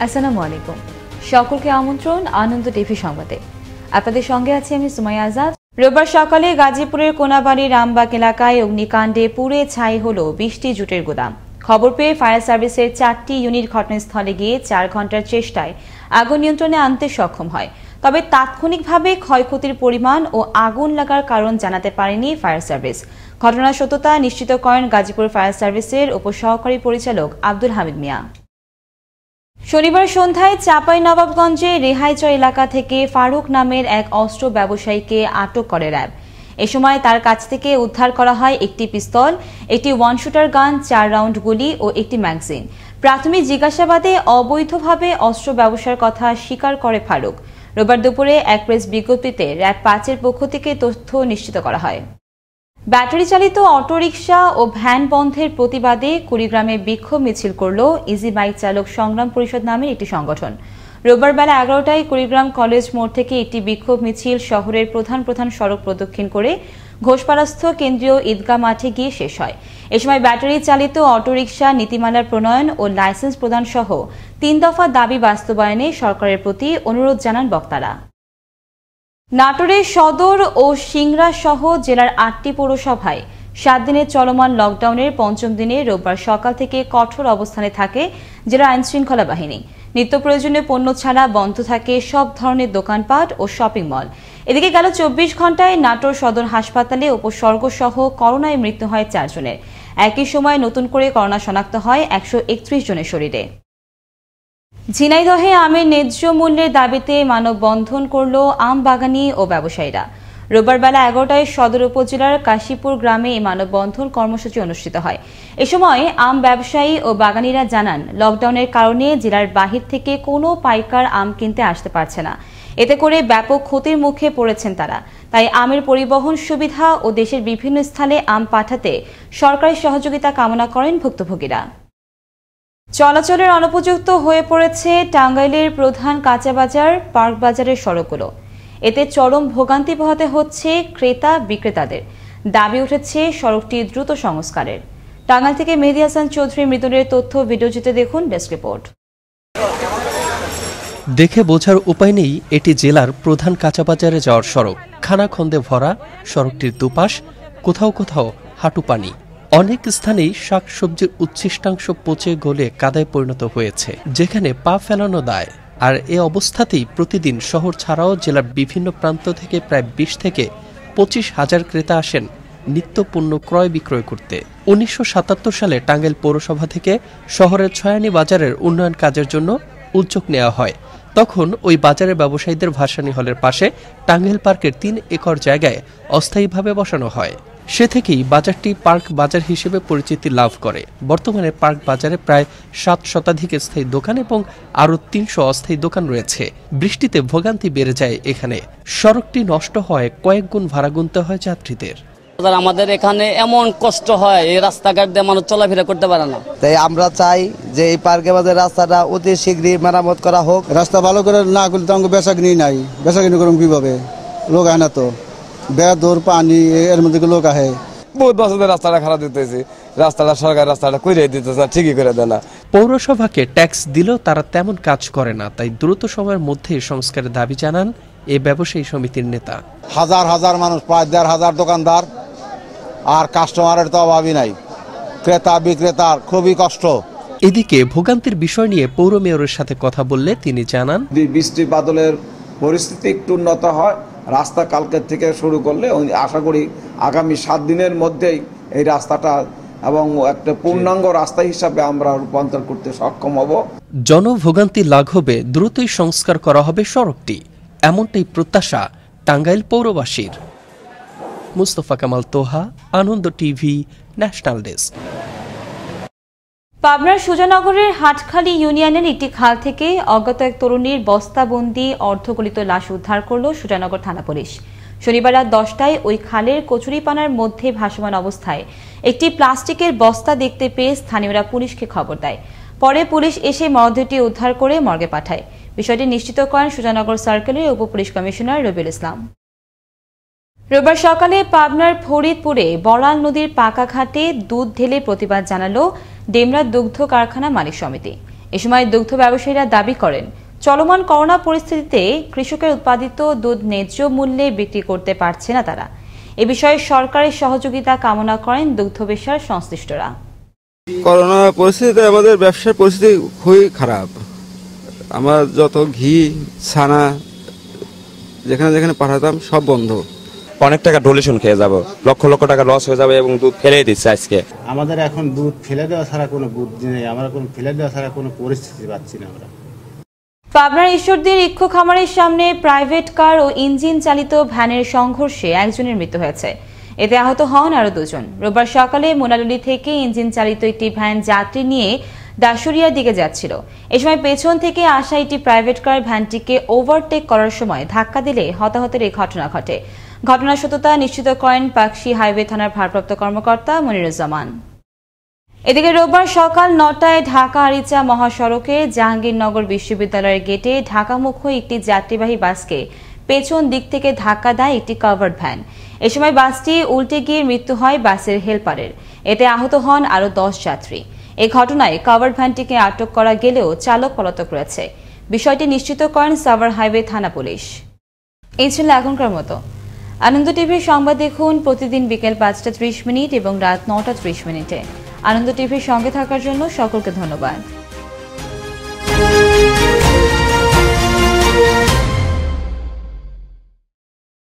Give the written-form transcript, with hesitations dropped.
আসসালামু আলাইকুম। সকলকে আমন্ত্রণ আনন্দ টিভি সংবাদে। আপনাদের সঙ্গে আছি আমি সুমাইয়া আজাদ। রোববার সকালে গাজীপুরের কোনাবাড়ি রামবাগ এলাকায় অগ্নিকাণ্ডে পুড়ে ছাই হল 20টি জুটের গুদাম। খবর পেয়ে ফায়ার সার্ভিসের 4টি ইউনিট ঘটনাস্থলে গিয়ে 4 ঘন্টার চেষ্টায় আগুন নিয়ন্ত্রণে আনতে সক্ষম হয়। তবে তাৎক্ষণিকভাবে ক্ষয়ক্ষতির পরিমাণ ও আগুন লাগার কারণ জানাতে পারেনি ফায়ার সার্ভিস। ঘটনার সত্যতা নিশ্চিত করেন গাজীপুর ফায়ার সার্ভিসের উপসহকারী পরিচালক আব্দুল হামিদ মিয়া। শনিবার সন্ধ্যায় চাঁপাইনবাবগঞ্জে রেহাইচর এলাকা থেকে ফারুক নামের এক অস্ত্র ব্যবসায়ীকে আটক করে র্যাব। এ সময় তার কাছ থেকে উদ্ধার করা হয় একটি পিস্তল, একটি ওয়ান শুটার গান, 4 রাউন্ড গুলি ও একটি ম্যাগাজিন। প্রাথমিক জিজ্ঞাসাবাদে অবৈধভাবে অস্ত্র ব্যবসার কথা স্বীকার করে ফারুক। রোববার দুপুরে এক প্রেস বিজ্ঞপ্তিতে র্যাব 5-এর পক্ষ থেকে তথ্য নিশ্চিত করা হয়। ব্যাটারি চালিত অটোরিকশা ও ভ্যান বন্ধের প্রতিবাদে কুড়িগ্রামে বিক্ষোভ মিছিল করল ইজি বাইক চালক সংগ্রাম পরিষদ নামের একটি সংগঠন। রোববার বেলা 11টায় কুড়িগ্রাম কলেজ মোড় থেকে একটি বিক্ষোভ মিছিল শহরের প্রধান সড়ক প্রদক্ষিণ করে ঘোষপাড়াস্থ কেন্দ্রীয় ঈদগাহ মাঠে গিয়ে শেষ হয়। এ সময় ব্যাটারি চালিত অটোরিকশা নীতিমালার প্রণয়ন ও লাইসেন্স প্রদান সহ 3 দফা দাবি বাস্তবায়নে সরকারের প্রতি অনুরোধ জানান বক্তারা। নাটোরের সদর ও সিংড়া সহ জেলার 8টি পৌরসভায় 7 দিনের চলমান লকডাউনের 5ম দিনে রোববার সকাল থেকে কঠোর অবস্থানে থাকে জেলার আইনশৃঙ্খলা বাহিনী। নিত্য প্রয়োজনীয় পণ্য ছাড়া বন্ধ থাকে সব ধরনের দোকানপাট ও শপিং মল। এদিকে গেল 24 ঘন্টায় নাটোর সদর হাসপাতালে উপসর্গ সহ করোনায় মৃত্যু হয় 4 জনের। একই সময় নতুন করে করোনা শনাক্ত হয় 131 জনের শরীরে। ঝিনাইদহে আমের ন্যায্য মূল্যের দাবিতে মানববন্ধন করল আম বাগানী ও ব্যবসায়ীরা। রোববার বেলা 11টায় সদর উপজেলার কাশীপুর গ্রামে এই মানববন্ধন কর্মসূচি অনুষ্ঠিত হয়। এ সময় আম ব্যবসায়ী ও বাগানীরা জানান, লকডাউনের কারণে জেলার বাহির থেকে কোনো পাইকার আম কিনতে আসতে পারছে না। এতে করে ব্যাপক ক্ষতির মুখে পড়েছেন তারা। তাই আমের পরিবহন সুবিধা ও দেশের বিভিন্ন স্থানে আম পাঠাতে সরকারি সহযোগিতা কামনা করেন ভুক্তভোগীরা। চলাচলের অনুপযুক্ত হয়ে পড়েছে টাঙ্গাইলের প্রধান কাঁচাবাজার পার্ক বাজারের সড়কগুলো। এতে চরম ভোগান্তি পোহাতে হচ্ছে ক্রেতা বিক্রেতাদের। দাবি উঠেছে সড়কটি দ্রুত সংস্কারের। টাঙ্গাইল থেকে মেহেদী হাসান চৌধুরী মৃদুলের তথ্য ভিডিওচিত্রে দেখুন ডেস্ক রিপোর্ট। দেখে বোঝার উপায় নেই এটি জেলার প্রধান কাঁচাবাজারে যাওয়ার সড়ক। খানাখন্দে ভরা সড়কটির দুপাশ, কোথাও কোথাও হাঁটু পানি। অনেক স্থানেই শাকসবজির উচ্ছিষ্টাংশ পচে গলে কাদায় পরিণত হয়েছে, যেখানে পা ফেলানো দায়। আর এ অবস্থাতেই প্রতিদিন শহর ছাড়াও জেলার বিভিন্ন প্রান্ত থেকে প্রায় 20 থেকে 25 হাজার ক্রেতা আসেন নিত্য পণ্য ক্রয় বিক্রয় করতে। 1977 সালে টাঙ্গাইল পৌরসভা থেকে শহরের ছয়ানি বাজারের উন্নয়ন কাজের জন্য উদ্যোগ নেওয়া হয়। তখন ওই বাজারের ব্যবসায়ীদের ভাসানী হলের পাশে টাঙ্গাইল পার্কের 3 একর জায়গায় অস্থায়ীভাবে বসানো হয়। সে থেকেই বাজারটি পার্ক বাজার হিসেবে পরিচিতি লাভ করে। বর্তমানে পার্ক বাজারে প্রায় 7 শতাধিক স্থায়ী দোকান এবং আরও 300 অস্থায়ী দোকান রয়েছে। বৃষ্টিতে ভোগান্তি বেড়ে যায় এখানে। সড়কটি নষ্ট হয় কয়েক গুণ ভাড়া গুনতে হয় যাত্রীদের। আমাদের এখানে এমন কষ্ট হয়, এই রাস্তাঘাট দিয়ে মানুষ চলাফেরা করতে পারে না। তাই আমরা চাই যে এই পার্কে বাজার রাস্তাটা অতি শীঘ্রই মেরামত করা হোক। রাস্তা ভালো করে না করলে তো আমাকে বেচাকিনি নাই, বেচাকিনি করুন কিভাবে? লোক আয় না তো, বেদর পানি এর মধ্যে লোক আহে। বহুত বছর রাস্তাটা খারাপ দিতেছি, রাস্তাটা সরকার রাস্তাটা করে দিতেছে না, ঠিকই করে দেয় না। পৌরসভাকে ট্যাক্স দিলেও তারা তেমন কাজ করে না। তাই দ্রুত সময়ের মধ্যে সংস্কারের দাবি জানান এই ব্যবসায়ী সমিতির নেতা। হাজার হাজার মানুষ, প্রায় 1,500 দোকানদার, আর কাস্টমারের তো অভাবই নাই। ক্রেতা বিক্রেতার খুবই কষ্ট। এদিকে ভোগান্তির বিষয় নিয়ে পৌর মেয়রের সাথে কথা বললে তিনি জানান, বৃষ্টি বাদলের পরিস্থিতি একটু উন্নত হয়, রাস্তা কালকের থেকে শুরু করলে আশা করি আগামী 7 দিনের মধ্যেই এই রাস্তাটা এবং একটা পূর্ণাঙ্গ রাস্তা হিসাবে আমরা রূপান্তর করতে সক্ষম হব। জনভোগান্তি লাঘবে দ্রুতই সংস্কার করা হবে সড়কটি, এমনটাই প্রত্যাশা টাঙ্গাইল পৌরবাসীর। মুস্তফা কামাল তোহা, আনন্দ টিভি, ন্যাশনাল ডেস্ক। পাবনার সুজানগরের হাটখালী ইউনিয়নের একটি খাল থেকে অজ্ঞাত এক তরুণীর বস্তাবন্দি অর্ধগলিত লাশ উদ্ধার করল সুজানগর থানা পুলিশ। শনিবার রাত 10টায় ওই খালের কচুরিপানার মধ্যে ভাসমান অবস্থায় একটি প্লাস্টিকের বস্তা দেখতে পেয়ে স্থানীয়রা পুলিশকে খবর দেয়। পরে পুলিশ এসে মরদেহটি উদ্ধার করে মর্গে পাঠায়। বিষয়টি নিশ্চিত করেন সুজানগর সার্কেলের উপপুলিশ কমিশনার রবিউল ইসলাম। রোববার সকালে পাবনার ফরিদপুরে বড়াল নদীর পাকা ঘাটে দুধ ঢেলে প্রতিবাদ জানালো ডেমরা দুগ্ধ কারখানা মালিক সমিতি। এ সময় দুগ্ধ ব্যবসায়ীরা দাবি করেন, চলমান করোনা পরিস্থিতিতে কৃষকের উৎপাদিত দুধ ন্যায্য মূল্যে বিক্রি করতে পারছে না তারা। এ বিষয়ে সরকারের সহযোগিতা কামনা করেন দুগ্ধ পেশার সংশ্লিষ্টরা। করোনা পরিস্থিতিতে আমাদের ব্যবসার পরিস্থিতি খুবই খারাপ। আমার যত ঘি ছানা যেখানে যেখানে পাঠাতাম সব বন্ধ। অনেক টাকা ডোনেশন খেয়ে যাব, লক্ষ লক্ষ টাকা লস হয়ে যাবে এবং দুধ ফেলে দিচ্ছে আজকে। আমাদের এখন দুধ ফেলে দেওয়া ছাড়া কোনো বুদ্ধি নেই, আমরা কোনো ফেলে দেওয়া ছাড়া কোনো পরিস্থিতি পাচ্ছি না আমরা। পাবনার ঈশ্বরদীর ইক্ষু খামারের সামনে প্রাইভেট কার ও ইঞ্জিন চালিত ভ্যানের সংঘর্ষে একজনের মৃত্যু হয়েছে। এতে আহত হন আরো দুজন। রোববার সকালে মোনালুলি থেকে ইঞ্জিন চালিত একটি ভ্যান যাত্রী নিয়ে দাসুরিয়ার দিকে যাচ্ছিল। এ সময় পেছন থেকে আসা একটি প্রাইভেট কার ভ্যানটিকে ওভারটেক করার সময় ধাক্কা দিলে হতাহতের এই ঘটনা ঘটে। ঘটনার সত্যতা নিশ্চিত করেন পাকশী হাইওয়ে থানার ভারপ্রাপ্ত কর্মকর্তা মনিরুজ্জামান। এদিকে রোববার সকাল ৯টায় ঢাকা আরিচা মহাসড়কে জাহাঙ্গীরনগর বিশ্ববিদ্যালয়ের গেটে ঢাকামুখী একটি যাত্রীবাহী বাসকে পেছন দিক থেকে ধাক্কা দেয় একটি কাভার্ড ভ্যান। এ সময় বাসটি উল্টে গিয়ে মৃত্যু হয় বাসের হেলপারের। এতে আহত হন আরো ১০ যাত্রী। এই ঘটনায় কাভার্ড ভ্যানটিকে আটক করা গেলেও চালক পলাতক রয়েছে। বিষয়টি নিশ্চিত করেন সাভার হাইওয়ে থানা পুলিশ। এই ছিল এখনকার মতো। আনন্দ টিভির সংবাদ দেখুন প্রতিদিন বিকেল ৫টা ৩০ মিনিট এবং রাত ৯টা ৩০ মিনিটে। আনন্দ টিভির সঙ্গে থাকার জন্য সকলকে ধন্যবাদ।